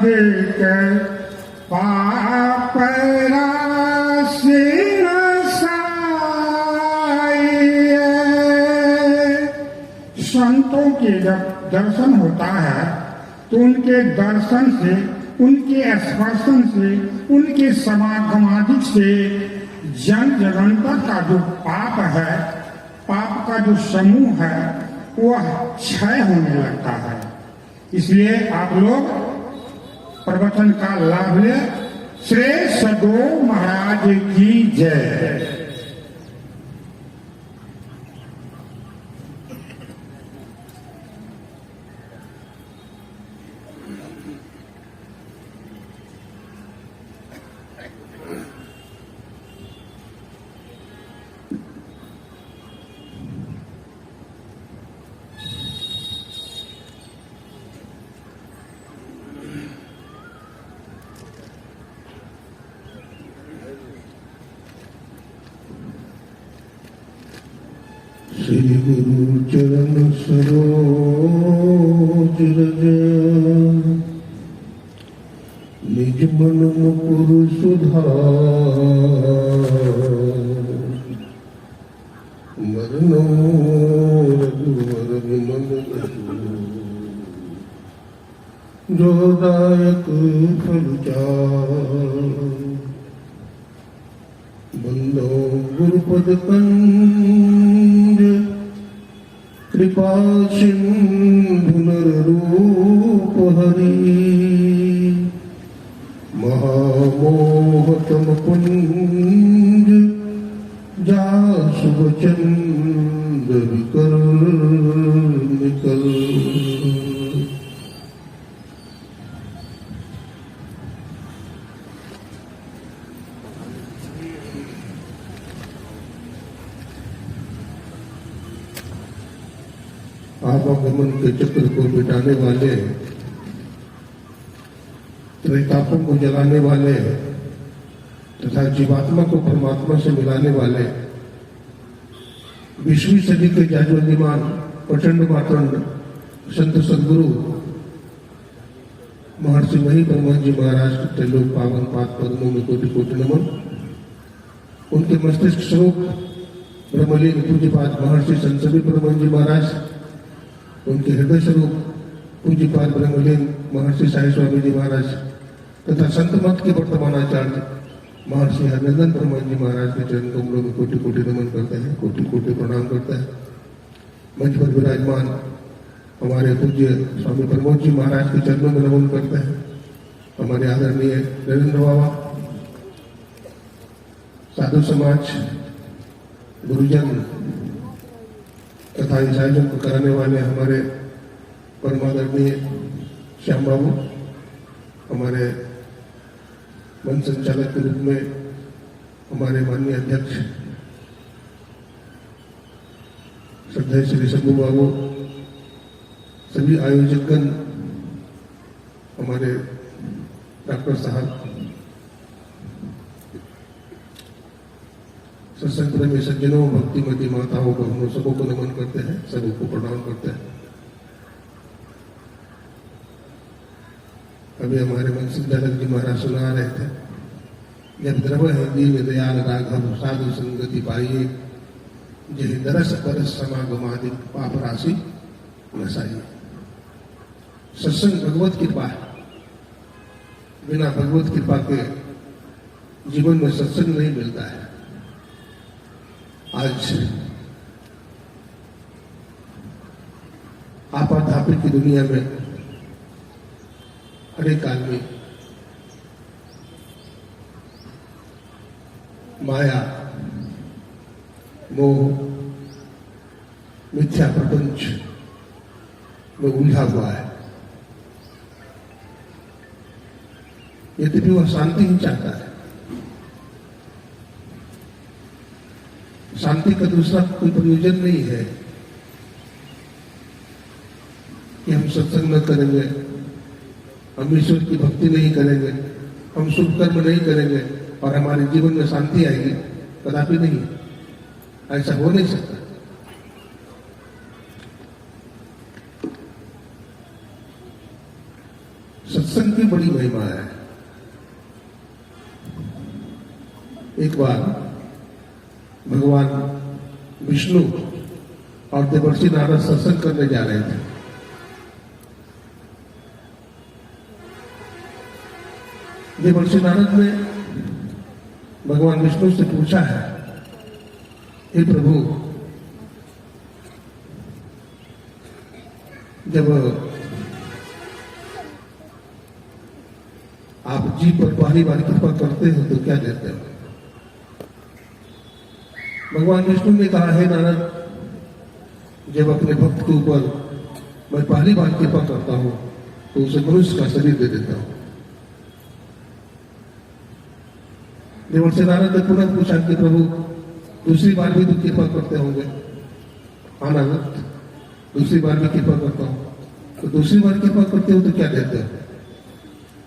देख पाप राशि संतों के जब दर्शन होता है तो उनके दर्शन से, उनके स्पर्शन से, उनके समागमादि से जन जगन्तर का जो पाप है, पाप का जो समूह है वह क्षय होने लगता है। इसलिए आप लोग प्रवचन का लाभ ले। श्री सदो महाराज की जय। श्री गुरु चरण सरोज रज निज मन मुकुर सुधार मरनो रघुवर विमल जो दायक फल चार बंदो गुरुपद कंज कृपा सिंधु नररूप हरि महामोहतम कुंज जासु वचन विकर निकल। आवागमन के चक्र को मिटाने वाले, त्रितापों को जलाने वाले तथा जीवात्मा को परमात्मा से मिलाने वाले 20वीं सदी के जाज्वल्यमान प्रचंड मातंड संत सदगुरु महर्षि मही ब्रह्मा जी महाराज के त्रिलोक पावन पाद पद्मों में कोटि कोटि नमन। उनके मस्तिष्क स्वरूप ब्रह्मलीन पूज्यपाद महर्षि संत सभी ब्रह्मा जी महाराज, उनके हृदय स्वरूप पूज्यपाद ब्रह्मलीन महर्षि साई स्वामी जी महाराज तथा संत मत के वर्तमान आचार्य महर्षि हरिनंदन ब्रह्मा जी महाराज के चरण कमलों में कोटि कोटि नमन करते हैं, कोटि कोटि प्रणाम करते हैं। मंच पर विराजमान हमारे पूज्य स्वामी प्रमोद जी महाराज के चरणों में नमन करते हैं। हमारे आदरणीय नरेंद्र बाबा, साधु समाज, गुरुजन तथा इस आयोजन को कराने वाले हमारे परमादरणीय श्याम बाबू, हमारे वन संचालक के रूप में हमारे माननीय अध्यक्ष श्रद्धेय श्री शंभू बाबू, सभी आयोजकगण, हमारे डॉक्टर साहब, सत्संग प्रेमी सज्जनों, भक्तिमती माताओं को हम सबों को नमन करते हैं, सबको प्रणाम करते हैं। अभी हमारे मन संचालक जी महाराज सुना रहे थे, जब द्रव है दीन दयाल राघव साधु संगति पाइए, जय दरस परस समागमादि पाप राशि नसाइए। सत्संग भगवत कृपा है, बिना भगवत कृपा के जीवन में सत्संग नहीं मिलता है। आज आपाधापी की दुनिया में हर एक आदमी माया, मोह, मिथ्या प्रपंच में उलझा हुआ है। यद्यपि वह शांति ही चाहता है। शांति का दूसरा कोई प्रयोजन नहीं है कि हम सत्संग न करेंगे, हम ईश्वर की भक्ति नहीं करेंगे, हम शुभ कर्म नहीं करेंगे और हमारे जीवन में शांति आएगी। कदापि नहीं, ऐसा हो नहीं सकता। सत्संग की बड़ी महिमा है। एक बार भगवान विष्णु और देवर्षि नारद सत्संग करने जा रहे थे। देवर्षि नारद ने भगवान विष्णु से पूछा है, हे प्रभु, जब आप जीव पर पहली बार कृपा करते हो तो क्या देते हो? भगवान विष्णु ने कहा, हे नारद, जब अपने भक्त के ऊपर मैं पहली बार कृपा करता हूं तो उसे मनुष्य का शरीर दे देता हूं। देवर्षि नारद ने पुनः पूछा कि प्रभु, दूसरी बार भी तो कृपा करते होंगे? हाँ नारद, दूसरी बार भी कृपा करता हूं। तो दूसरी बार कृपा करते हो तो क्या देते हो?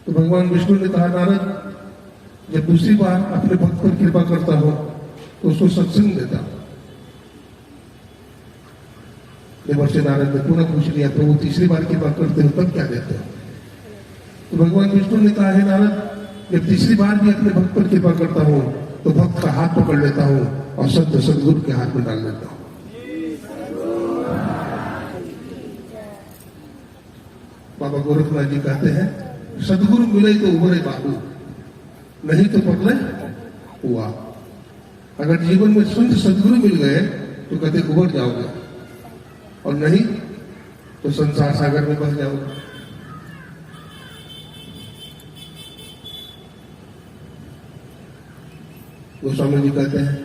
तो भगवान विष्णु ने कहा, नारद, जब दूसरी बार अपने भक्त पर कृपा करता हो तो उसको सत्संग देता हूं। देवर्षि नारद ने पुनः पूछ लिया, प्रभु, तीसरी बार कृपा करते हो तब क्या देते हो? तो भगवान विष्णु ने कहा, हे नारद, जब तीसरी बार भी अपने भक्त पर कृपा करता हूं तो भक्त का हाथ पकड़ लेता हूं और संत सदगुरु के हाथ में डाल देता हूं। बाबा गोरखनाथ जी कहते हैं, सदगुरु मिले तो उभरे बाबू, नहीं तो पगले हुआ। अगर जीवन में संत सदगुरु मिल गए तो कहते उभर जाओगे, और नहीं तो संसार सागर में बह जाओगे। गोस्वामी जी कहते हैं,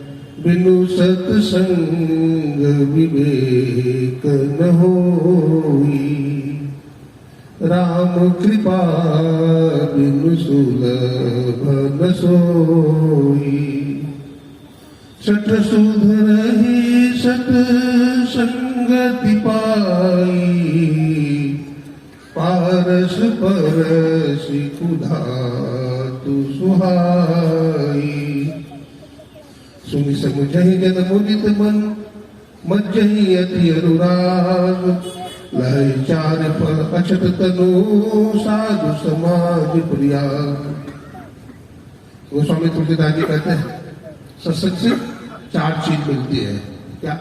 बिनु सत्संग विवेक न होई, राम कृपा बिनु सुलभ न सोई। सठ सुधरहि सत संगति पाई, पारस परसि कुधातु सुहाई। सुनि समुझहि जन मुदित मन, मज्जहि अति अनुराग। लहै चार पर अछत तनु, साधु समाज प्रिया। गोस्वामी तुलसीदास जी कहते हैं, सत्संग से चार चीज मिलती है। क्या?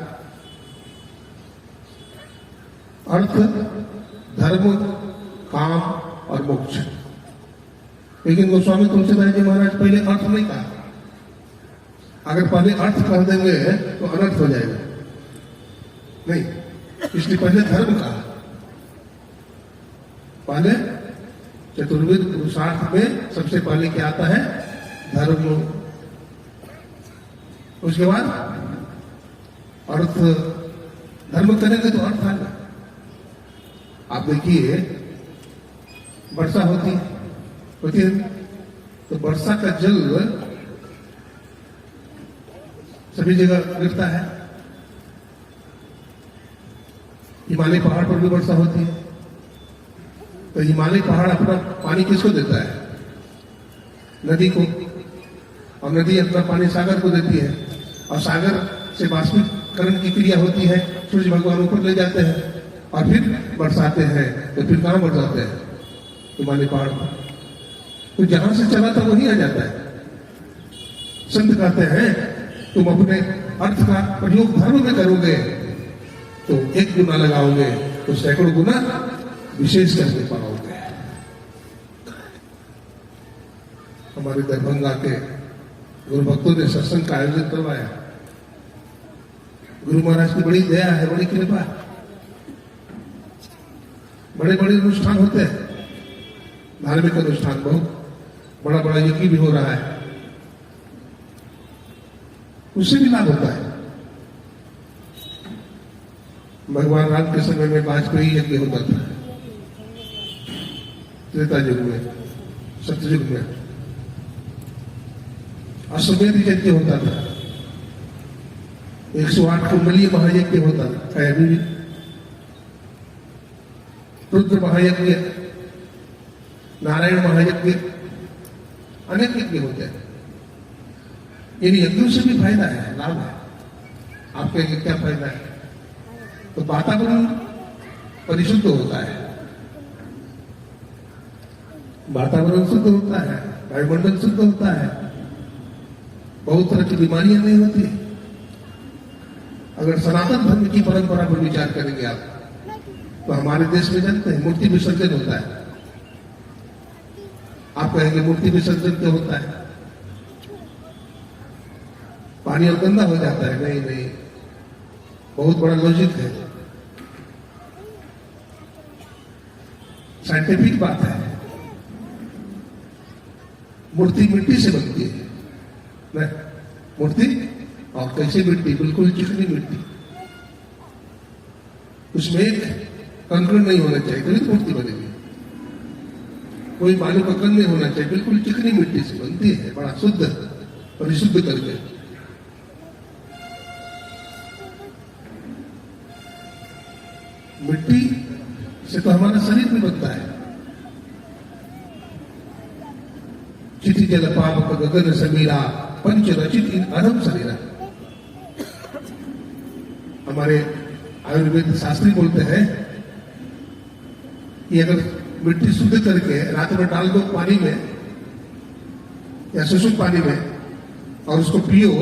अर्थ, धर्म, काम और मोक्ष। लेकिन गोस्वामी तुलसीदास जी महाराज पहले अर्थ नहीं कहा। अगर पहले अर्थ कह देंगे तो अनर्थ हो जाएगा, नहीं, इसलिए पहले धर्म कहा। पहले चतुर्वेद पुरुषार्थ में सबसे पहले क्या आता है? धर्म। उसके बाद अर्थ। धर्म करेंगे तो अर्थ आएगा। आप देखिए, वर्षा होती है तो वर्षा का जल सभी जगह गिरता है। हिमालय पहाड़ पर भी वर्षा होती है, तो हिमालय पहाड़ अपना पानी किसको देता है? नदी को, और नदी अपना पानी सागर को देती है, और सागर से बाष्पीकरण की क्रिया होती है, सूर्य भगवान ऊपर ले जाते हैं और फिर बरसाते हैं। तो फिर कहां बरसाते हैं? हिमालय पहाड़ पर। तो जहां से चला था वही आ जाता है। संत कहते हैं, तुम अपने अर्थ का प्रयोग धर्म में करोगे तो 1 गुना लगाओगे तो सैकड़ों गुना विशेष करके पाओगे। हमारे दरभंगा के गुरु भक्तों ने सत्संग का आयोजन करवाया। गुरु महाराज की बड़ी दया है, बड़ी कृपा। बड़े बड़े अनुष्ठान होते हैं, धार्मिक अनुष्ठान, बहुत बड़ा बड़ा यज्ञ भी हो रहा है, उससे भी लाभ होता है। भगवान राम के समय में वाजपेयी यज्ञ होता था, त्रेता युग में, सत्ययुग में अश्वमेध यज्ञ होता था, 108 कुंडलीय महायज्ञ होता था, अभी भी रुद्र महायज्ञ, नारायण महायज्ञ, अनेक यज्ञ होते हैं। इन यज्ञों से भी फायदा है, लाभ है। आपके क्या फायदा है? तो वातावरण परिशुद्ध होता है, वातावरण शुद्ध होता है, वायुमंडल शुद्ध होता है, बहुत तरह की बीमारियां नहीं होती। अगर सनातन धर्म की परंपरा पर विचार करेंगे आप, तो हमारे देश में जानते हैं मूर्ति विसर्जन होता है। आप कहेंगे मूर्ति विसर्जन क्यों होता है? पानी और गंदा हो जाता है? नहीं नहीं, बहुत बड़ा लॉजिक है, साइंटिफिक बात है। मूर्ति मिट्टी से बनती है ना, मूर्ति, और कैसी मिट्टी? बिल्कुल चिकनी मिट्टी, उसमें एक कंकड़ नहीं होना चाहिए तभी तो मूर्ति बनेगी। कोई बालू का कण नहीं होना चाहिए, बिल्कुल चिकनी मिट्टी से बनती है, बड़ा शुद्ध परिशुद्ध करके। मिट्टी से तो हमारा शरीर भी बनता है। चिति जल पाप गगन समीरा पंच रचित इन अरब शरीरा। हमारे आयुर्वेद शास्त्री बोलते हैं कि अगर मिट्टी शुद्ध करके रात में डाल दो पानी में या सुसुम पानी में और उसको पियो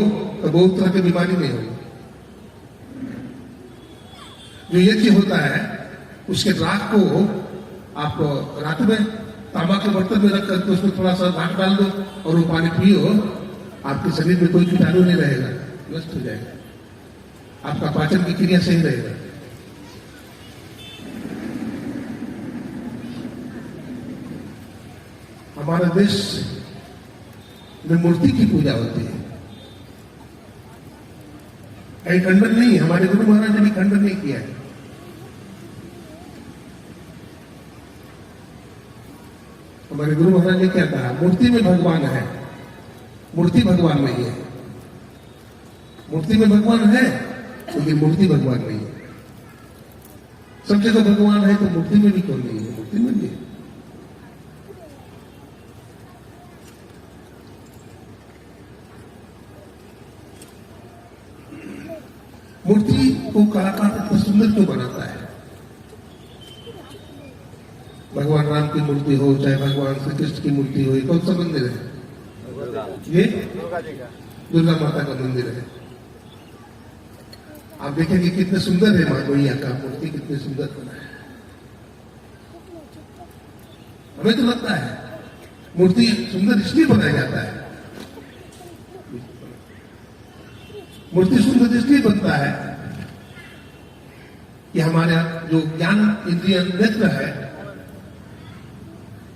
तो बहुत तरह की बीमारी नहीं होगी। जो यज्ञ होता है उसके राख को आप रात में तांबा के बर्तन में रख करके उसमें थोड़ा सा राख डाल दो और वो पानी पियो, आपके शरीर में कोई कीटाणु नहीं रहेगा, नष्ट हो जाएगा, आपका पाचन की क्रिया सही रहेगा। हमारे देश में मूर्ति की पूजा होती है, कहीं खंडन नहीं है, हमारे गुरु महाराज ने भी खंडन नहीं किया है। हमारे गुरु महाराज ने क्या कहा? मूर्ति में भगवान है, मूर्ति भगवान नहीं है। मूर्ति में भगवान है लेकिन मूर्ति भगवान नहीं है। सब जगह भगवान है तो मूर्ति में भी क्यों नहीं है? मूर्ति में भी है। मूर्ति को कलाकार इतना सुंदर क्यों बनाता है? भगवान राम की मूर्ति हो चाहे भगवान श्री कृष्ण की मूर्ति हो, कौन सा मंदिर है? ये दुर्गा माता का मंदिर है। आप देखेंगे कितने सुंदर है मां मैया का मूर्ति, कितने सुंदर बना है। हमें तो लगता है मूर्ति सुंदर इसलिए बनाया जाता है, मूर्ति सुंदर इसलिए बनता है कि हमारा जो ज्ञान इंद्रिय नेत्र है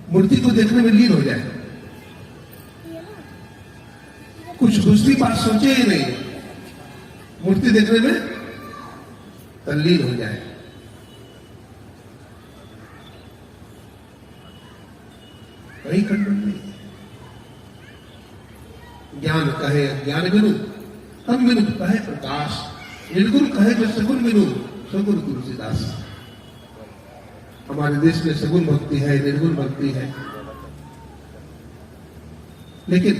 मूर्ति को देखने में लीन हो जाए, कुछ दूसरी बात सोचे ही नहीं, मूर्ति देखने में तल्लीन हो जाए। कहीं खंडन नहीं। ज्ञान कहे ज्ञान बिनु तम बिनु कहे प्रकाश, निर्गुण कहे जो सगुण बिनु सगुण तुलसीदास। हमारे देश में सगुण भक्ति है, निर्गुण भक्ति है, लेकिन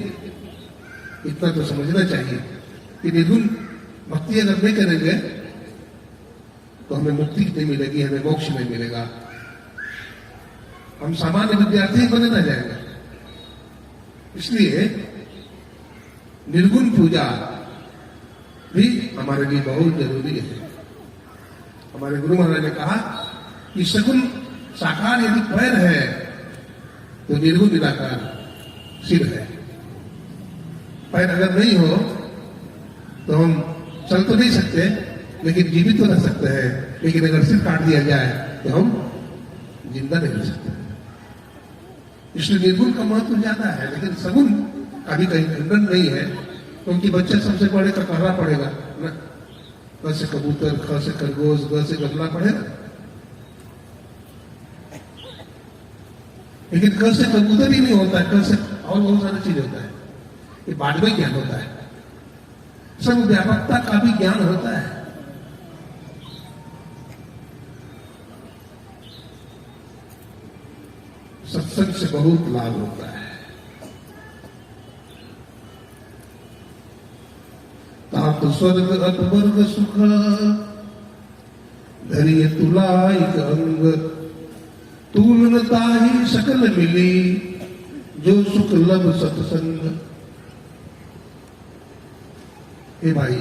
इतना तो समझना चाहिए कि निर्गुण भक्ति अगर नहीं करेंगे तो हमें मुक्ति नहीं मिलेगी, हमें मोक्ष नहीं मिलेगा, हम सामान्य विद्यार्थी बने ना जाएंगे। इसलिए निर्गुण पूजा भी हमारे लिए बहुत जरूरी है। हमारे गुरु महाराज ने कहा कि सगुण साकार यदि पैर है तो निर्गुण निराकार सिर है। पैर अगर नहीं हो तो हम चल तो नहीं सकते लेकिन जीवित तो रह सकते हैं, लेकिन अगर सिर काट दिया जाए तो हम जिंदा नहीं रह सकते। इसलिए निर्गुण का महत्व ज्यादा है, लेकिन सगुण का भी कहीं खंडन नहीं है, क्योंकि बच्चा सबसे बड़े का कहना पड़ेगा ना, क से कबूतर, ख से खरगोश, ग से गमला पढ़ेगा, लेकिन क से कबूतर ही नहीं होता है, क से और बहुत सारी चीज होता है, ये बाद में ज्ञान होता है। सब व्यापकता का भी ज्ञान होता है। सत्संग से बहुत लाभ होता है। तात स्वर्ग अकबर्ग सुख धरिय तुला एक अंग तूलता ही सकल मिली जो सुख लब सत्संग। हे भाई,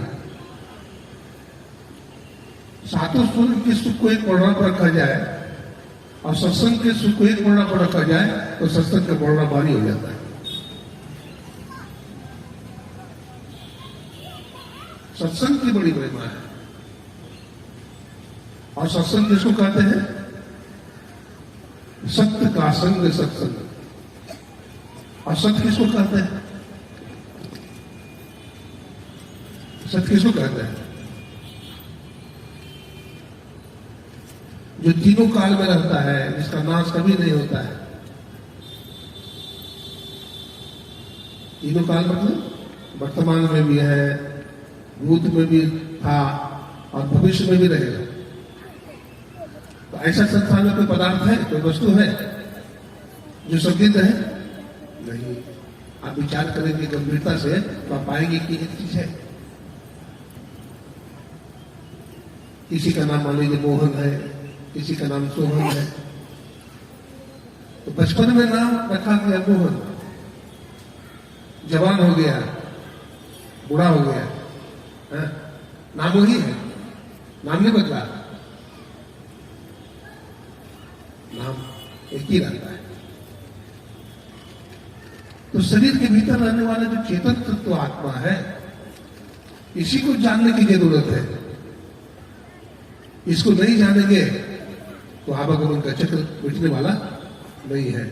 सातों सुख के सुख को एक कोड़ा पर रखा जाए और सत्संग के सुख को एक कोड़ा पर रखा जाए तो सत्संग का कोड़ा भारी हो जाता है। सत्संग की बड़ी महिमा है। और सत्संग किसको कहते हैं? सत्य का संग सत्संग। और सत्य किसको कहते हैं? सत्य किसको कहते हैं? जो तीनों काल में रहता है, जिसका नाश कभी नहीं होता है। तीनों काल मतलब वर्तमान में भी है, भूत में भी था और भविष्य में भी रहेगा। तो ऐसा संसार में कोई पदार्थ है, कोई वस्तु है जो सदित है? नहीं। आप विचार करेंगे गंभीरता से तो आप पाएंगे कि एक चीज है। किसी का नाम मान लीजिए मोहन है, किसी का नाम सोहन है। तो बचपन में नाम रखा गया मोहन, जवान हो गया, बूढ़ा हो गया, है? नाम वही है, नाम नहीं बदला, नाम एक ही रहता है। तो शरीर के भीतर रहने वाला जो चेतन तत्व आत्मा है, इसी को जानने की जरूरत है। इसको नहीं जानेंगे तो आवागमन का चक्र मिटने वाला नहीं है।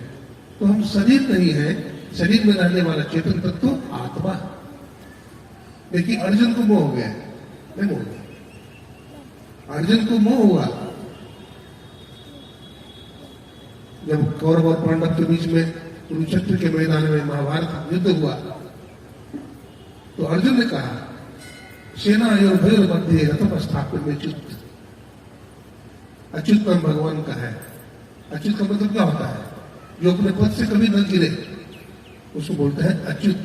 तो हम शरीर नहीं है, शरीर में रहने वाला चेतन तत्व आत्मा। देखिए अर्जुन को मोह हो गया, नहीं मोह गया। अर्जुन को मोह हुआ जब कौरव और पांडव के बीच में कुरुक्षेत्र के मैदान में महाभारत युद्ध हुआ। तो अर्जुन ने कहा, सेना योर मध्य रथम स्थापित में च्युत। अच्युत नाम भगवान का है। अच्युत का मतलब क्या होता है? जो अपने पद से कभी न गिरे उसको बोलते हैं अच्युत।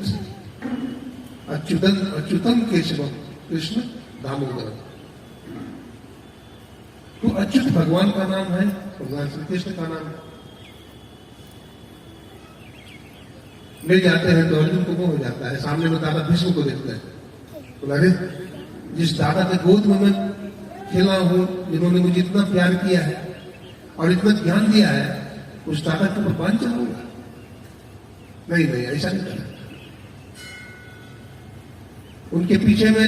अच्युतन अच्युतम केशवम कृष्ण दामोदर। तो अच्युत भगवान का नाम है, भगवान श्री कृष्ण का नाम है। ले जाते हैं तो अर्जुन को मोह हो जाता है। सामने में दादा भीष्म को देखते हैं, बोला अरे जिस दादा के गोद में मैं खेला हूं, जिन्होंने मुझे इतना प्यार किया है और इतना ज्ञान दिया है, उस दादा के ऊपर बांध चलाऊंगा? नहीं नहीं, ऐसा नहीं करना। उनके पीछे में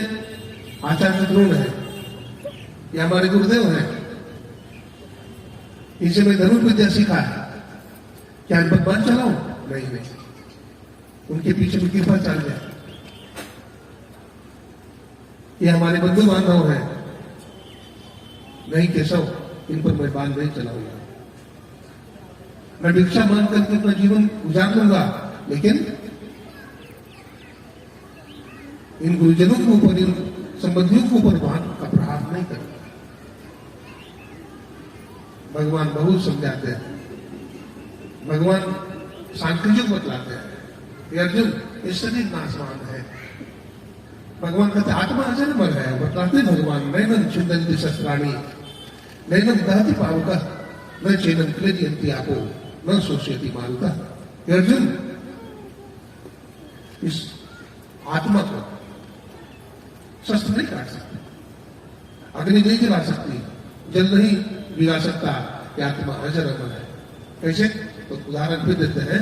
आचार्य द्रोण है, ये हमारे गुरुदेव हैं, इनसे मैं धनुष विद्या सीखा है, क्या इन पर बांध चलाऊं? नहीं नहीं, उनके पीछे में कृपा चल जाए। ये हमारे बंधु बांधव हैं, नहीं केशव, इन पर मैं बांध नहीं चलाऊंगा। मैं भिक्षा मांग करके अपना जीवन गुजार लूंगा, लेकिन इन गुरुजनों के ऊपर, इन संबंधियों के ऊपर बांध का प्रहार नहीं करूंगा। भगवान बहुत समझाते हैं, भगवान सांख्ययोग बतलाते हैं। अर्जुन, ये शरीर नाशवान है। भगवान कहते आत्मा अजन्मर है। बतलाते भगवान, नैनम छिन्दन्ति शस्त्राणि नैनम दहति पावकः न चैनम क्लेदयन्ति आपो न शोषयति मारुतः। अर्जुन, इस आत्मा को शस्त्र नहीं काट सकते, अग्नि नहीं जला सकती, जल नहीं भिगा सकता। यह आत्मा अजर अमर है। कैसे? तो उदाहरण भी देते हैं,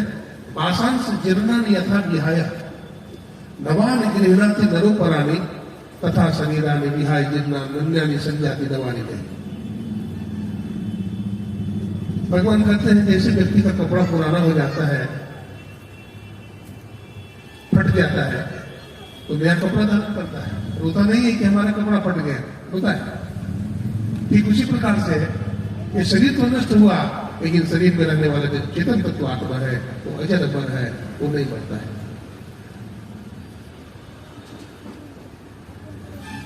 पाशांश जीर्णानि यथा विहाय नवानि गृह्णाति नरोपराणि तथा शरीरानि विहाय जीर्णानि नन्यानि संजाति नवानि नहीं। भगवान कहते हैं जैसे व्यक्ति का कपड़ा पुराना हो जाता है, फट जाता है, तो नया कपड़ा धारण करता है, रोता नहीं है कि हमारा कपड़ा फट गया, रोता है। ठीक उसी प्रकार से ये शरीर तो नष्ट हुआ, लेकिन शरीर में रहने वाला जो चेतन तत्व आत्मा है वो अजर अमर है, वो नहीं मरता है।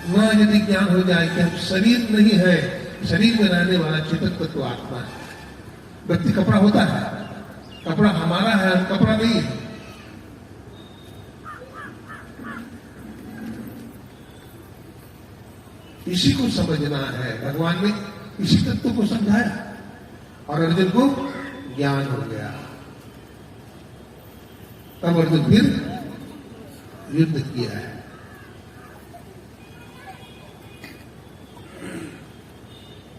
वह यदि ज्ञान हो जाए कि हम शरीर नहीं है, शरीर में रहने वाला चेतन तत्व आत्मा है। व्यक्ति कपड़ा होता है, कपड़ा हमारा है, हम कपड़ा नहीं है। इसी को समझना है। भगवान ने इसी तत्व को समझाया और अर्जुन को ज्ञान हो गया। तब अर्जुन फिर युद्ध किया है।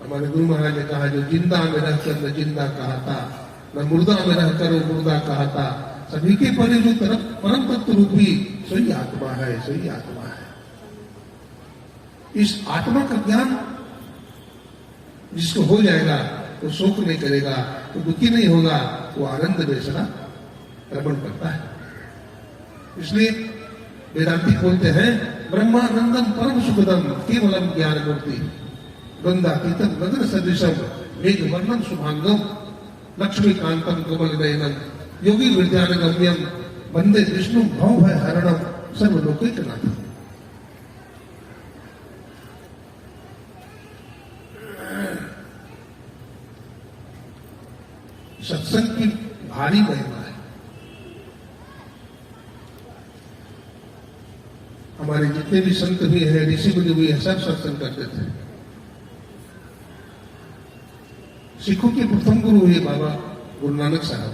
हमारे गुरु महाराज ने कहा, जो जिंदा में रहकर न जिंदा कहा था, न मुर्दा में रहकर वो मुर्दा कहा था, सभी के परे जो तरफ परम तत्व रूपी सही आत्मा है, सही आत्मा है। इस आत्मा का ज्ञान जिसको हो जाएगा वो शोक नहीं करेगा, वो दुखी नहीं होगा, वो आनंद में सदा रमण करता है। इसलिए वेदांती बोलते हैं, ब्रह्मानंदम परम सुखदम केवलम ज्ञान मूर्ति वृंदातीतम नगर सदृशम मेघ वर्णम शुभांगम लक्ष्मीकांतम कमल नयनम योगी विद्यानगम्यम वंदे विष्णु भव भय हरणम सर्वलोकैकनाथम। सत्संग की भारी महिमा है। हमारे जितने भी संत भी हैं, ऋषि मुनि भी हैं, सब सत्संग करते थे। सिखों के प्रथम गुरु हुए बाबा गुरु नानक साहब।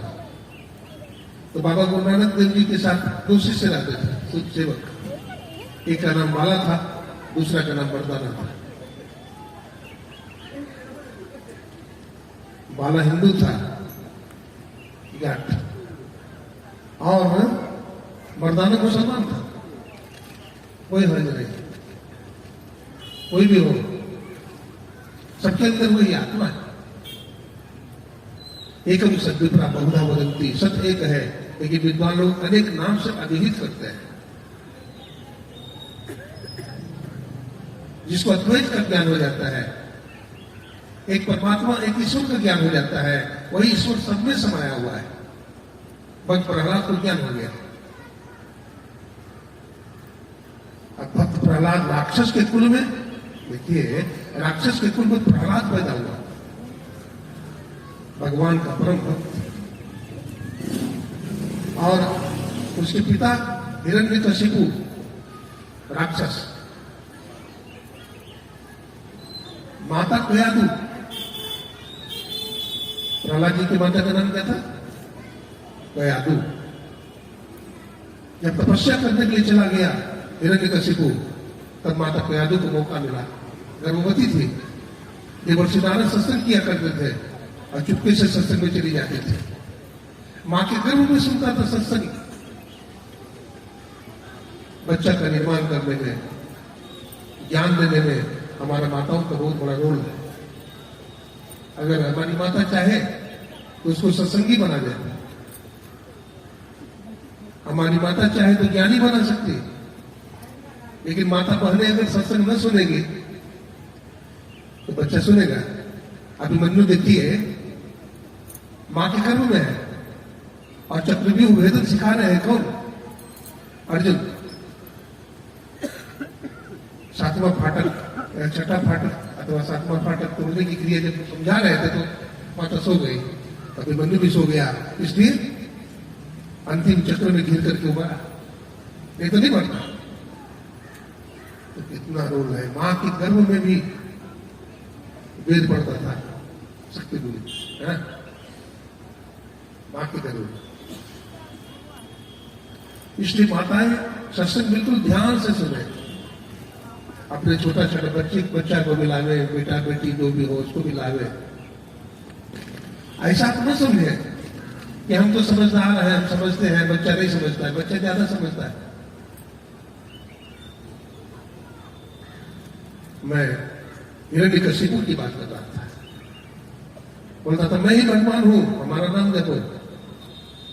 तो बाबा गुरु नानक देव जी के साथ दो शिष्य रहते थे, कुछ सेवक। एक का नाम बाला था, दूसरा का नाम बरदाना था। बाला हिंदू था जाट, और बरदाना मुसलमान था। कोई हर्ज नहीं, कोई भी हो, सबके अंदर वही आत्मा है। एकम सद्विप्रा बहुधा वदंती, सत्य एक है, लेकिन विद्वान लोग अनेक नाम से अभिहित करते हैं। जिसको अद्वैत का ज्ञान हो जाता है, एक परमात्मा एक ईश्वर का ज्ञान हो जाता है, वही ईश्वर सब में समाया हुआ है। भक्त प्रहलाद को ज्ञान हो गया। अब भक्त प्रहलाद राक्षस के कुल में, देखिए राक्षस के कुल में प्रहलाद पैदा हुआ, भगवान का परम भक्त। और उसके पिता हिरण्यकशिपु राक्षस, माता कयादु। प्रहलाद जी की माता का नाम क्या था? कयादु। जब तपस्या करने के लिए चला गया हिरण्यकशिपु, तब माता कयादु को मौका मिला। गर्भवती थी, देवर्षि नारद सत्संग किया करते थे और चुपके से सत्संग में चली जाते थे। मां के गर्भ में सुनता था सत्संग। बच्चा का निर्माण करने में, ज्ञान देने में हमारा माताओं का बहुत बड़ा रोल है। अगर हमारी माता चाहे तो उसको सत्संगी बना दे, हमारी माता चाहे तो ज्ञानी बना सकती है। लेकिन माता बहने अगर सत्संग न सुनेगी तो बच्चा सुनेगा। अभिमन्यु देखती है, मां के गर्भ में है और चक्रव्यूह वेदन सिखा रहे हैं कौन? अर्जुन। सातवां फाटक, छठा फाटक अथवा सातवां फाटक तोड़ने की क्रिया जब समझा रहे थे तो माता सो गई, अभिमन्यु भी सो गया। इसलिए अंतिम चक्र में घिर करके उबारा, नहीं तो नहीं बढ़ता। तो कितना रोल है। मां के गर्भ में भी वेद पढ़ता था शक्ति गुरु, है मां के गर्भ में। इसलिए माताएं सत्संग बिल्कुल ध्यान से सुने। अपने छोटा छोटा बच्चा को मिलावे, बेटा बेटी जो भी हो उसको मिलावे। ऐसा तो न समझे कि हम तो समझदार हैं, हम समझते हैं, बच्चा नहीं समझता है। बच्चा ज्यादा समझता है। मैं हिरण्यकशिपु की बात कर रहा था। बोलता था मैं ही भगवान हूं, हमारा नाम देखो।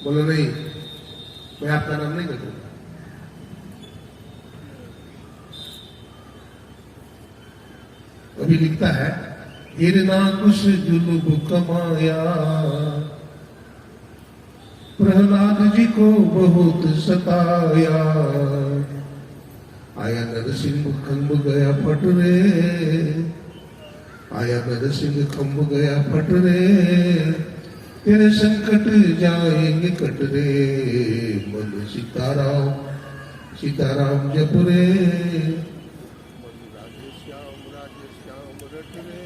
बोलो नहीं, मैं आपका नाम नहीं देखूंगा। अभी लिखता है, हिरना कुश जुलूब कमाया, प्रहलाद जी को बहुत सताया। आया नरसिंह खंभ गया फट रे, आया नरसिंह खंभ गया फट रे, तेरे संकट जाएंगे कट रे, मन सीताराम सीताराम जप रे, राधे श्याम रट रे।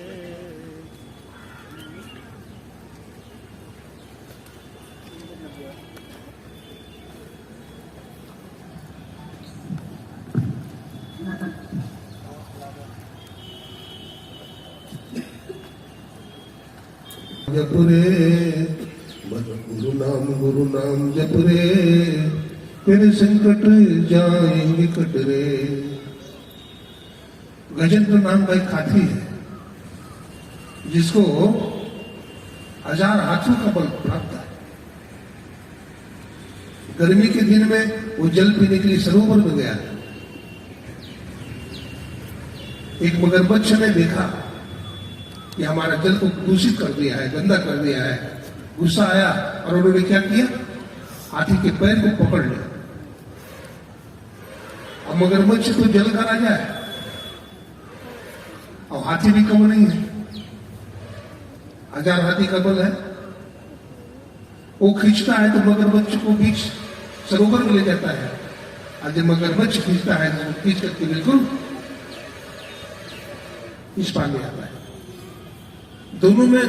जप रे, मन गुरु नाम जप रे, तेरे संकट जाएंगे कट रे। गजेंद्र नाम का एक हाथी है जिसको 1000 हाथियों का बल प्राप्त है। गर्मी के दिन में वो जल पीने के लिए सरोवर में गया। एक मगरमच्छ ने देखा कि हमारा जल को दूषित कर दिया है, गंदा कर दिया है। गुस्सा आया और उन्होंने क्या किया, हाथी के पैर को पकड़ लिया। अब मगरमच्छ तो जल का राजा है और हाथी भी कम नहीं है, 1000 हाथी का बल है। वो खींचता है तो मगरमच्छ को बीच सरोवर में ले जाता है, और जब मगरमच्छ खींचता है तो खींच करके बिल्कुल इस पार ले आता है। दोनों में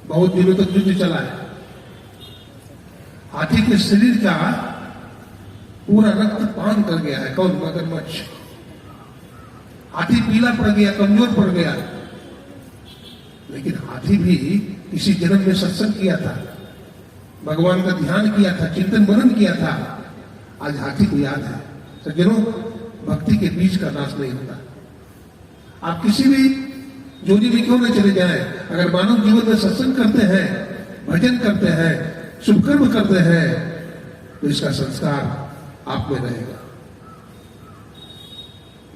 बहुत दिनों तक युद्ध चला है। हाथी के शरीर का पूरा रक्त पान कर गया है। कौन? मगरमच्छ। हाथी पीला पड़ गया, कमजोर पड़ गया। लेकिन हाथी भी किसी जन्म में सत्संग किया था, भगवान का ध्यान किया था, चिंतन मनन किया था। आज हाथी को याद है। सज्जनों, भक्ति के बीज का नाश नहीं होता। आप किसी भी जोड़ी में क्यों न चले जाएं, अगर मानव जीवन में सत्संग करते हैं, भजन करते हैं, शुभकर्म करते हैं, तो इसका संस्कार आप में रहेगा।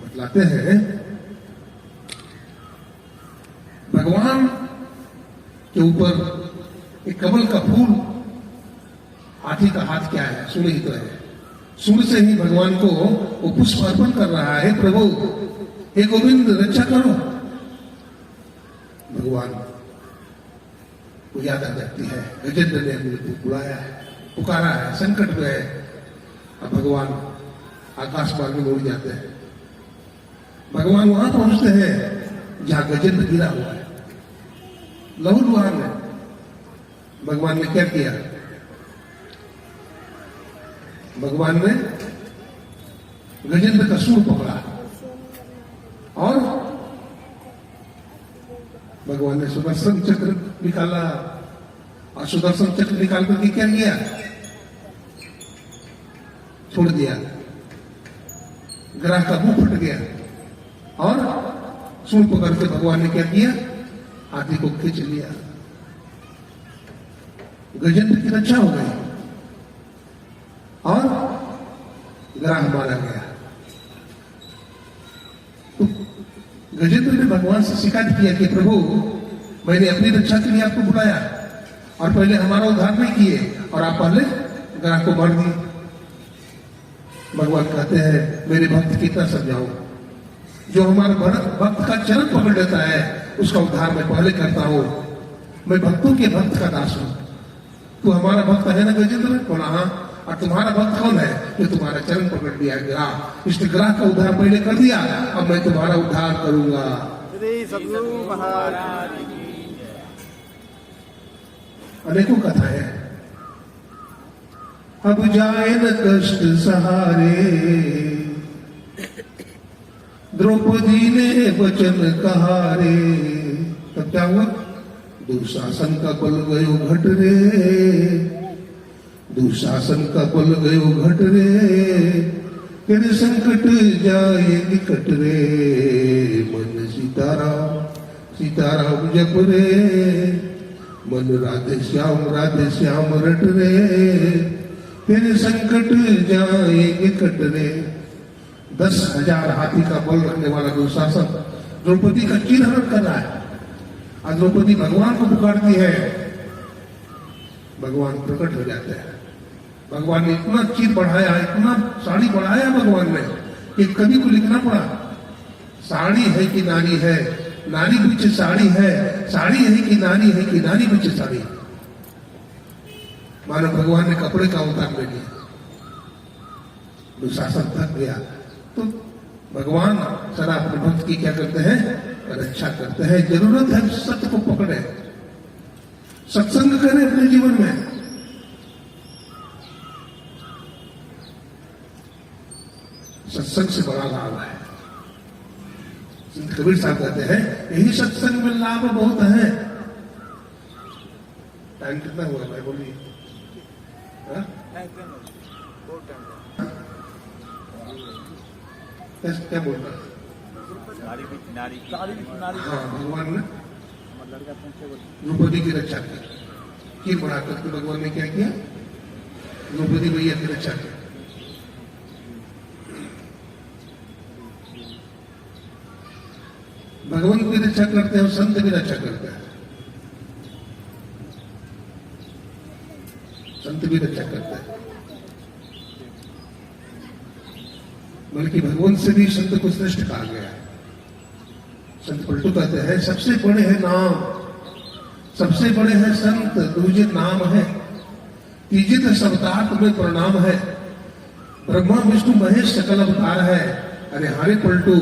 बतलाते हैं भगवान के ऊपर एक कमल का फूल, हाथी का हाथ क्या है? सूर्य ही तो है। सूर्य से ही भगवान को वो पुष्प अर्पण कर रहा है। प्रभु हे गोविंद, रक्षा करो। भगवान को याद आ जाती है। गजेंद्र ने अपने बुलाया है, पुकारा है, संकट में है। अब भगवान आकाश मार्ग में उड़ जाते हैं। भगवान वहां पहुंचते हैं जहां गजेंद्र गिरा हुआ है, लहूलुहान में। भगवान ने क्या किया? भगवान ने गजेंद्र का सूर पकड़ा और भगवान ने सुदर्शन चक्र निकाला, और सुदर्शन चक्र निकाल करके क्या किया? छोड़ दिया। ग्रह का मुंह फट गया और सूर पकड़ के भगवान ने क्या किया? हाथी को खींच लिया। गजेंद्र की रक्षा हो गई और ग्रह मारा गया। तो गजेंद्र ने भगवान से शिकायत किया कि प्रभु, मैंने अपनी रक्षा के लिए आपको बुलाया और पहले हमारा उद्धार नहीं किए, और आप पहले ग्रह को मार दिए। भगवान कहते हैं, मेरे भक्त कितना समझाऊं, जो हमारे भक्त का चरण पकड़ लेता है उसका उद्धार मैं पहले करता हूं। मैं भक्तों के भक्त का दास हूं। तू हमारा भक्त है ना गजेंद्र? बोला हाँ। और तुम्हारा भक्त कौन है? जो तुम्हारा चरण पकड़ लिया ग्रह। इसने ग्रह का उद्धार पहले कर दिया, अब मैं तुम्हारा उद्धार करूंगा। सद्गुरु महाराज अनेकों कथा है। अब जाए न कष्ट सहारे, द्रौपदी ने वचन कहा रे। तब क्या हुआ? दुशासन का बल गयो घट रे, दुशासन का बल गयो घट रे, तेरे संकट जाए निकट रे। मन सीताराम सीताराम जप रे, मन राधे श्याम रट रे, तेरे संकट जाए निकट रे। 10,000 हाथी का बल रखने वाला दुशासन द्रौपदी का चिन्हरण कर रहा है। और द्रौपदी भगवान को पुकारती है, भगवान प्रकट हो जाते हैं। भगवान ने इतना चीर बढ़ाया, इतना साड़ी बढ़ाया भगवान ने कि कवि को लिखना पड़ा, साड़ी है कि नारी है, नारी पीछे साड़ी है, साड़ी है कि नारी पीछे साड़ी। मानो भगवान ने कपड़े का अवतार ले लिया। दुशासन थक गया तो भगवान सदा अपने भक्त की क्या करते हैं? रक्षा करते हैं। जरूरत है सत्य को पकड़े, सत्संग करें अपने जीवन में। सत्संग से बड़ा लाभ है। संत कबीर साहब कहते हैं, यही सत्संग में लाभ बहुत है। टाइम कितना हुआ भाई बोलिए? हाँ? क्या बोल रहा है? हाँ, भगवान ने द्रौपदी की रक्षा की, खीर बढ़ा करके भगवान ने क्या किया? द्रौपदी मैया की रक्षा की। भगवान की रक्षा करते हैं और संत की रक्षा करते हैं, संत भी रक्षा करते हैं, बल्कि भगवान से भी संत को श्रेष्ठ कहा गया है। संत पलटू कहते हैं सबसे बड़े हैं नाम, सबसे बड़े हैं संत, दूजे नाम है, तीजे तो सबतार तुम्हें प्रणाम है, ब्रह्मा विष्णु महेश सकल अवतार है, अरे हारे पलटू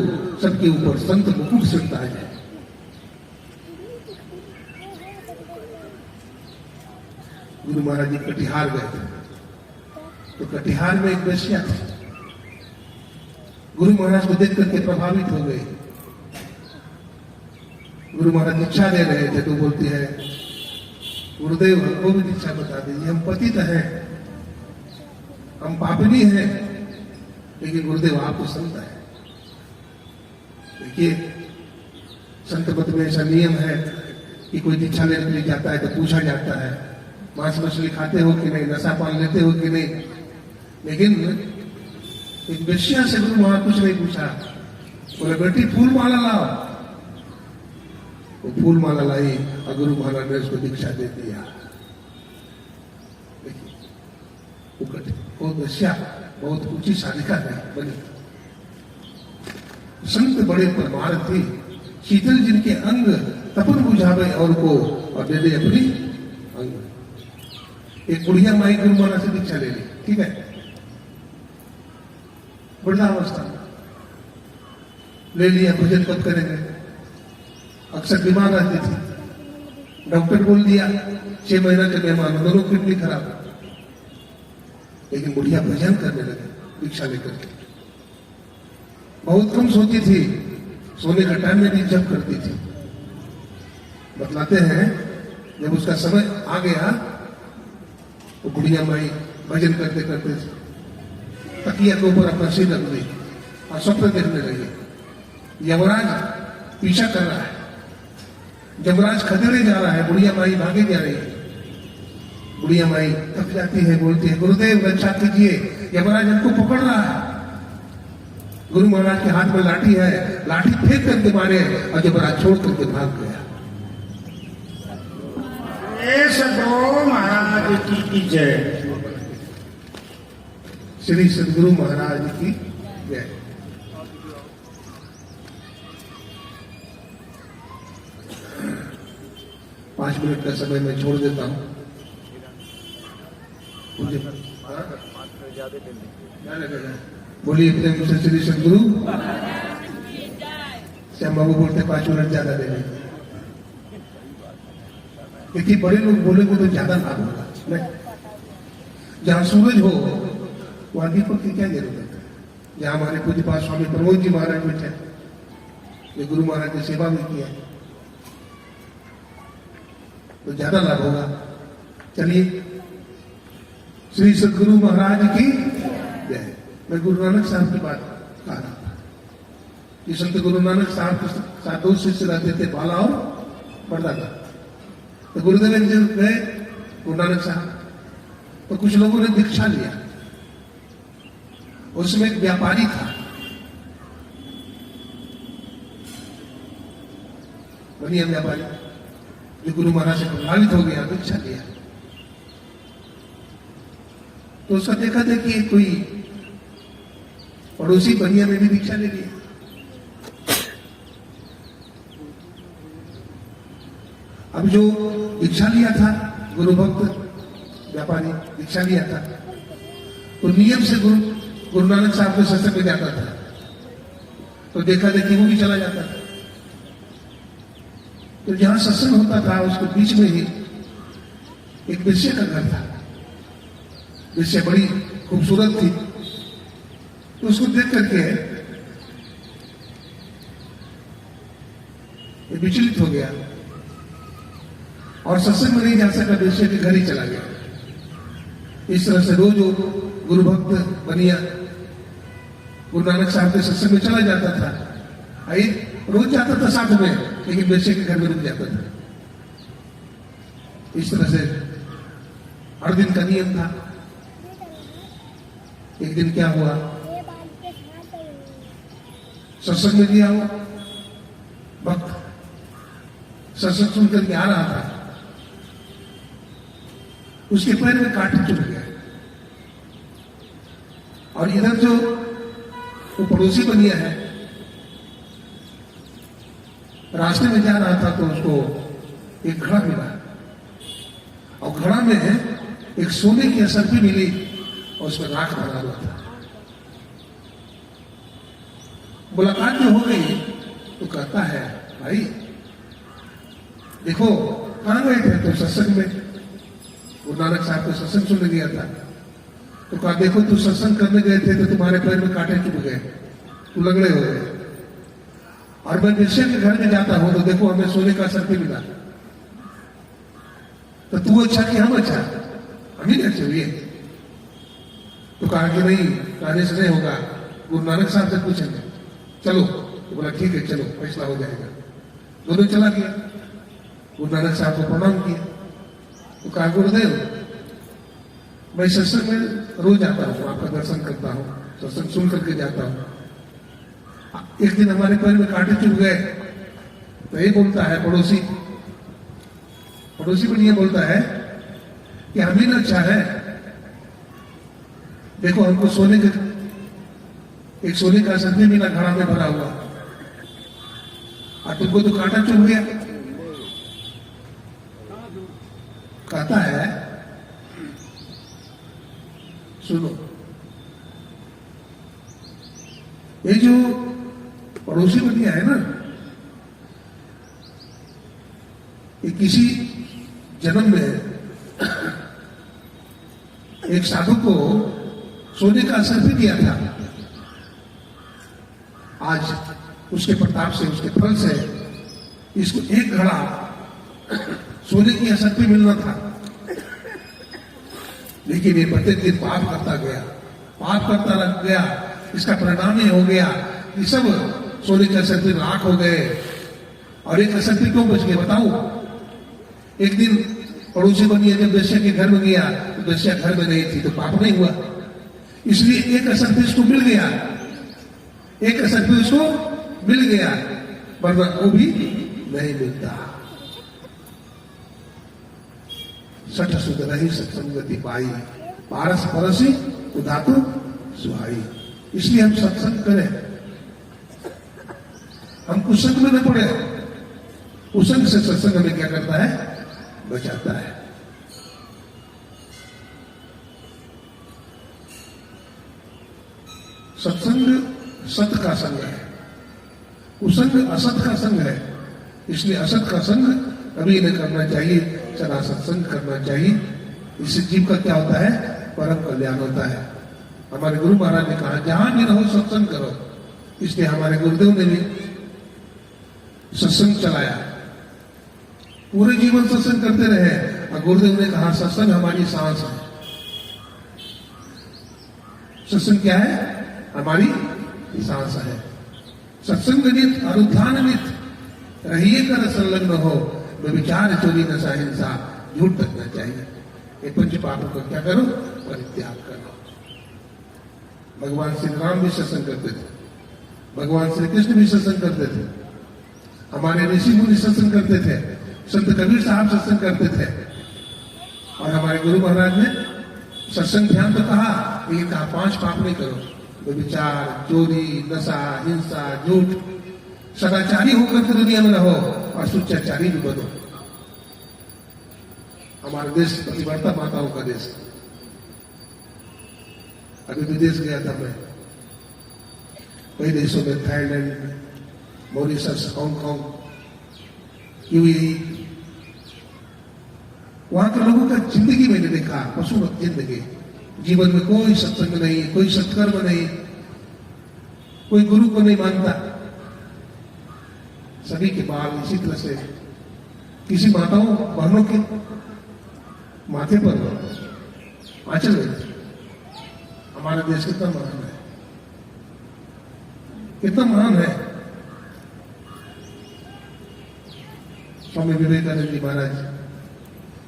सबके ऊपर संत मुकुट से ताज है। गुरु महाराज जी कटिहार गए थे, तो कटिहार में एक वेश्या थी, गुरु महाराज को देख करके प्रभावित हो गए। गुरु महाराज दीक्षा दे रहे थे तो बोलती है गुरुदेव हमको भी दीक्षा बता दीजिए, हम पतित हैं, हम पापिनी हैं, लेकिन गुरुदेव आप तो संत है। देखिए संत मत में ऐसा नियम है कि कोई दीक्षा लेने के लिए जाता है तो पूछा जाता है मांस मछली खाते हो कि नहीं, नशा पान लेते हो कि नहीं, लेकिन एक वेश्या से गुरु महाराज कुछ नहीं पूछा। बोले बेटी फूल माला लाओ, वो फूल माला लाई और गुरु महाराज ने उसको दीक्षा दे दिया। देखिए वो वेश्या बहुत ऊंची साधिका बनी, संत बड़े परमार थे, शीतल जिनके अंग तपन बुझावे और को और दे दे अपनी अंग। एक बुढ़िया माई गुरु महाराज से दीक्षा ले ली, ठीक है, वृद्धावस्था ले लिया, भजन कब करेंगे, अक्सर बीमार रहती थी, डॉक्टर बोल दिया 6 महीना के मेहमान, दोनों किडनी खराब, लेकिन बुढ़िया भजन करने लगे दीक्षा लेकर के। बहुत कम सोती थी, सोने का टाइम में भी जब करती थी। बतलाते हैं जब उसका समय आ गया तो बुढ़िया माई भजन करते करते तकिया के ऊपर अपना सिर रख दी और स्वप्न देखने लगी, यमराज पीछा कर रहा है, यमराज खदेड़े जा रहा है, बुढ़िया माई भागे जा रही है। बुढ़िया माई थक जाती है, बोलती है गुरुदेव रक्षा कीजिए, यमराज हमको पकड़ रहा है। गुरु महाराज के हाथ में लाठी है, लाठी फेंक करके मारे और यमराज छोड़ करके भाग गया। सदगुरु महाराज की जय। श्री सदगुरु महाराज की जय। पांच मिनट का समय मैं छोड़ देता हूं। बोलिए प्रेम से श्री सदगुरु। श्याम बाबू बोलते 5 मिनट ज्यादा दे देंगे, क्योंकि बड़े लोग बोलेंगे तो ज्यादा लाभ होगा। जहां सूरज हो वहां दीपक की क्या जरूरत है। जहां हमारे पूज्य पास स्वामी प्रमोद जी महाराज बैठे, ये गुरु महाराज ने सेवा भी किया तो ज्यादा लाभ होगा। चलिए श्री सदगुरु महाराज की जय। मैं गुरु नानक साहब की बात कह रहा था कि संत गुरु नानक साहब के साथ 2 शिष्य रहते थे, बाला और परदादा। तो गुरुदेव जब गए गुरु नानक साहब, तो कुछ लोगों ने दीक्षा लिया। उसमें एक व्यापारी था, बढ़िया व्यापारी, जो गुरु महाराज से प्रभावित हो गया, दीक्षा लिया। तो उसका देखा था कि कोई पड़ोसी बनिया में भी दीक्षा ले लिया। अब जो दीक्षा लिया था, गुरु भक्त व्यापारी दीक्षा लिया था, तो नियम से गुरु नानक साहब के सत्संग में जाता था। तो देखा देखी वो भी चला जाता था। तो जहां सत्संग होता था उसके बीच में ही एक वेश्या का घर था। वेश्या बड़ी खूबसूरत थी, तो उसको देख करके ये विचलित हो गया। और सत्संग में नहीं जा सका, बेश्या के घर ही चला गया। इस तरह से रोज वो गुरु भक्त बनिया गुरु नानक साहब के सत्संग में चला जाता था। रोज जाता था साथ में, लेकिन बेश्या के घर में रुक जाता था। इस तरह से हर दिन का नियम था। एक दिन क्या हुआ, सत्संग में गया वो भक्त, सत्संग सुनकर के आ रहा था, उसके पैर में कांटे चुभ गए। और इधर जो वो पड़ोसी बनिया है, रास्ते में जा रहा था तो उसको एक घड़ा मिला, और घड़ा में एक सोने की असरफी मिली और उसमें राख भरा हुआ था। मुलाकात जो हो गई तो कहता है, भाई देखो कहां गए थे? तो सत्संग में, गुरु नानक साहब का सत्संग सुनने गया था। तो कहा, देखो तू सत्संग करने गए थे तो तुम्हारे पैर में कांटे चुभ गए, तू लगड़े हो गए। और मैं बेश्या के घर में जाता हूं तो देखो हमें सोने का असरफी मिला, तो तू अच्छा कि हम अच्छा? हम ही अच्छे हुए। तो कहा कि नहीं, कहने से नहीं होगा, गुरु नानक साहब से पूछेंगे, चलो। तो बोला ठीक है चलो, फैसला हो जाएगा। दोनों चला गया, गुरु नानक साहब को प्रणाम किया। तो कहा, गुरुदेव मैं सत्संग में रोज आता हूँ, आपका दर्शन करता हूँ, सत्संग सुन करके जाता हूँ। एक दिन हमारे पैर में कांटे चुभ गए। तो ये बोलता है पड़ोसी पर ये बोलता है कि हम ही ना अच्छा है, देखो हमको सोने के एक सोने का सब्जी मिला घड़ा में भरा हुआ, और तुमको तो कांटा चुभ गया। कहता है सुनो, ये जो पड़ोसी बनिया है ना, ये किसी जन्म में एक साधु को सोने का असर भी दिया था। आज उसके प्रताप से, उसके फल से इसको एक घड़ा सोने की असर भी मिलना था। लेकिन ये प्रत्येक दिन पाप करता गया, इसका परिणाम ये हो गया कि सब सोने के असर भी राख हो गए। और एक असर भी क्यों बच गए बताओ? एक दिन पड़ोसी बनिया जब बेश्या के घर में गया तो बेश्या घर में नहीं थी, तो पाप नहीं हुआ, इसलिए एक असर भी उसको मिल गया, एक असर भी उसको मिल गया, वरना वो भी नहीं मिलता। सठ सुध रही सत्संगति पाई, पारस परसी उदातु सुहाई। इसलिए हम सत्संग करें, हम कुसंग में न पड़े। कुसंग से सत्संग हमें क्या करता है? बचाता है। सत्संग सत का संग है, कुसंग असत का संग है। इसलिए असत का संग कभी नहीं करना चाहिए, सदा सत्संग करना चाहिए। इससे जीव का क्या होता है? परम कल्याण होता है। हमारे गुरु महाराज ने कहा, जहां भी रहो सत्संग करो। इसलिए हमारे गुरुदेव ने भी सत्संग चलाया, पूरे जीवन सत्संग करते रहे। और गुरुदेव ने कहा, सत्संग हमारी सांस है। सत्संग क्या है? हमारी सांस है। सत्संग नित अनुध्यान नित रहिए कर संलग्न हो, विचार चोरी नशा हिंसा झूठ तकना चाहिए। ये पंच पापों को क्या करो? परित्याग करो। भगवान श्री राम भी सत्संग करते थे, भगवान श्री कृष्ण भी सत्संग करते थे, हमारे ऋषि मुनि सत्संग करते थे, संत कबीर साहब सत्संग करते थे। और हमारे गुरु महाराज ने सत्संग ध्यान तो कहा, लेकिन कहा 5 पाप नहीं करो। विचार, चोरी, नशा, हिंसा, झूठ। सदाचारी होकर के दुनिया में रहो और सुचाचारी भी बनो। हमारा देश पतिव्रता माताओं का देश। अभी विदेश गया था मैं, कई देशों में, थाईलैंड, मॉरिशस, हांगकांग, यूएई, वहां के लोगों का जिंदगी मैंने देखा, पशुवत जिंदगी। जीवन में कोई सत्संग नहीं, कोई सत्कर्म नहीं, कोई गुरु को नहीं मानता। सभी के बाल इसी तरह से किसी माताओं बहनों के माथे पर आंचल है। हमारा देश कितना महान है, कितना महान है। स्वामी विवेकानंद जी महाराज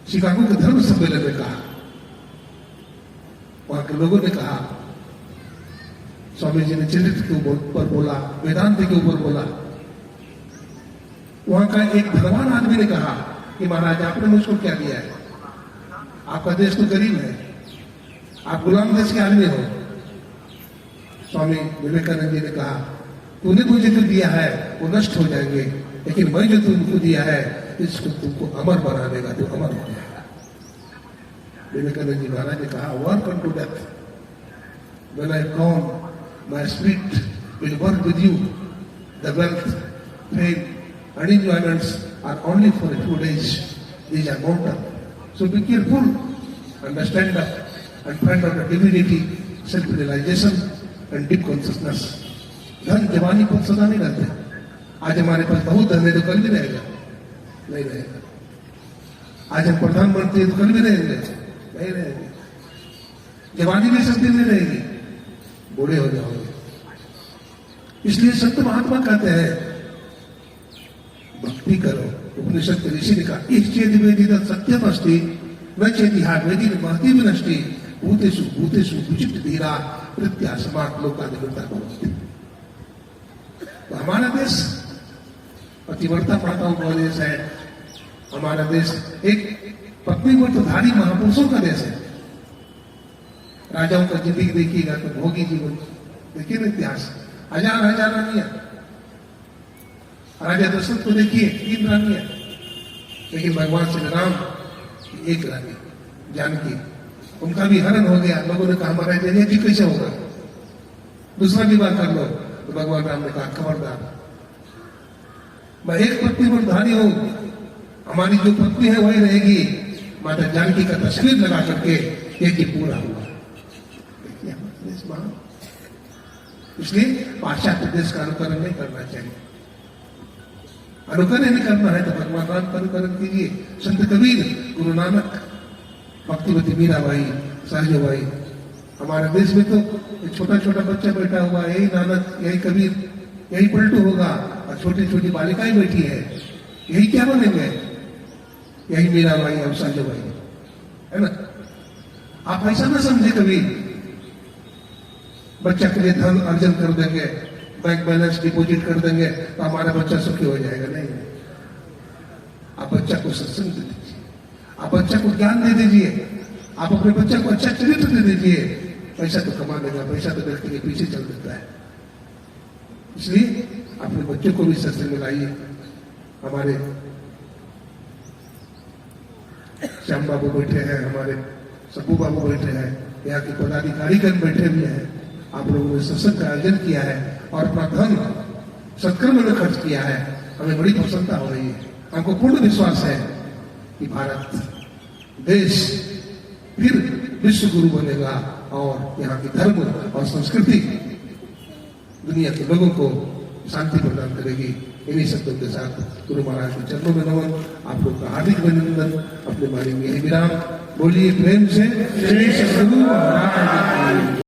शिकागो के धर्म सम्मेलन में कहा, वहां के लोगों ने कहा, स्वामी जी ने चरित्र के ऊपर बोला, वेदांत के ऊपर बोला। वहां का एक धनवान आदमी ने कहा कि महाराज आपने मुझको क्या दिया है, आपका देश तो गरीब है, आप गुलाम देश के आदमी हो। स्वामी विवेकानंद जी ने कहा, तूने मुझे जो दिया है वो नष्ट हो जाएंगे, लेकिन मैं जो तुमको दिया है इसको तुमको अमर बना देगा, तो अमर हो जाएगा। विवेकानंद जी महाराज ने कहा, work unto death, when I come my spirit will work with you. The wealth, fame, and enjoyments are only for a few days. These are mortal. So be careful, understand that, and find out the divinity, self-realization, and deep consciousness. धन जवानी पर सदा नहीं रहते। आज हमारे पास बहुत धन है तो कल भी रहेगा, नहीं रहेगा। आज हम प्रधानमंत्री तो कल भी रहेंगे, नहीं रहेंगे। जवानी भी सब दिन नहीं रहेगी, बूढ़े हो जाओगे। इसलिए संत महात्मा कहते हैं भक्ति करो। उपनिषद के ऋषि ने कहा, इस चेत वेदित सत्यम अस्ति न चेतिहा वेदी महति विनष्टि भूतेषु भूतेषु विचित्र धीरा प्रत्यासमात् लोकाधिपता भवति। तो हमारा देश पतिव्रता माताओं का देश है। हमारा देश एक पत्नी व्रतधारी महापुरुषों का देश है। राजाओं का जिंदगी देखिएगा तो भोगी जीवन देखिए ना, इतिहास हजार हजार रानियां। राजा दशरथ को देखिए 3 रानियां, लेकिन भगवान श्री राम की एक रानी जानकी, उनका भी हरण हो गया। लोगों ने कहा महाराज जी कैसे होगा, दूसरा विवाह कर लो। तो भगवान राम ने कहा खबरदार, मैं एक पत्नी व्रतधारी हूं, हमारी जो पत्नी है वही रहेगी। माता जानकी का तस्वीर लगा करके एक ही पूरा हुआ। इसलिए पाश्चात्य देश का अनुकरण नहीं करना चाहिए। अनुकरण नहीं करना है तो भगवान राम का अनुकरण कीजिए। संत कबीर, गुरु नानक, भक्तिवती मीराबाई, सहजबाई। हमारे देश में तो छोटा छोटा बच्चा बैठा हुआ है, यही नानक, यही कबीर, यही पलटू होगा, और छोटी छोटी बालिकाएं बैठी है, यही क्या बनेंगे, यही मीराबाई और सहजबाई, है ना। आप ऐसा ना समझे कभी बच्चा के लिए धन अर्जन कर देंगे, बैंक बैलेंस डिपॉजिट कर देंगे तो हमारा बच्चा सुखी हो जाएगा। नहीं, आप बच्चा को सत्संग दे दीजिए, आप बच्चा को ज्ञान दे दीजिए, आप अपने बच्चे को अच्छा चरित्र दे दीजिए। पैसा तो कमा लेगा, पैसा तो व्यक्ति के पीछे चल देता है। इसलिए अपने बच्चों को भी सत्संग में लाइए। हमारे श्याम बाबू बैठे हैं, हमारे सब्बू बाबू बैठे हैं, यहाँ के पदाधिकारीगण बैठे हुए हैं। आप लोगों ने सत्संग का आयोजन किया है और अपना धन सत्कर्म में खर्च किया है, हमें बड़ी प्रसन्नता हो रही है। हमको पूर्ण विश्वास है कि भारत देश फिर विश्व गुरु बनेगा और यहाँ की धर्म और संस्कृति दुनिया के लोगों को शांति प्रदान करेगी। इन्हीं शब्दों के साथ गुरु महाराज के चरणों में नमन, आप लोग का हार्दिक अभिनंदन। अपने बारे में यही विराम बोलिए प्रेम से, जय सद्गुरु महाराज।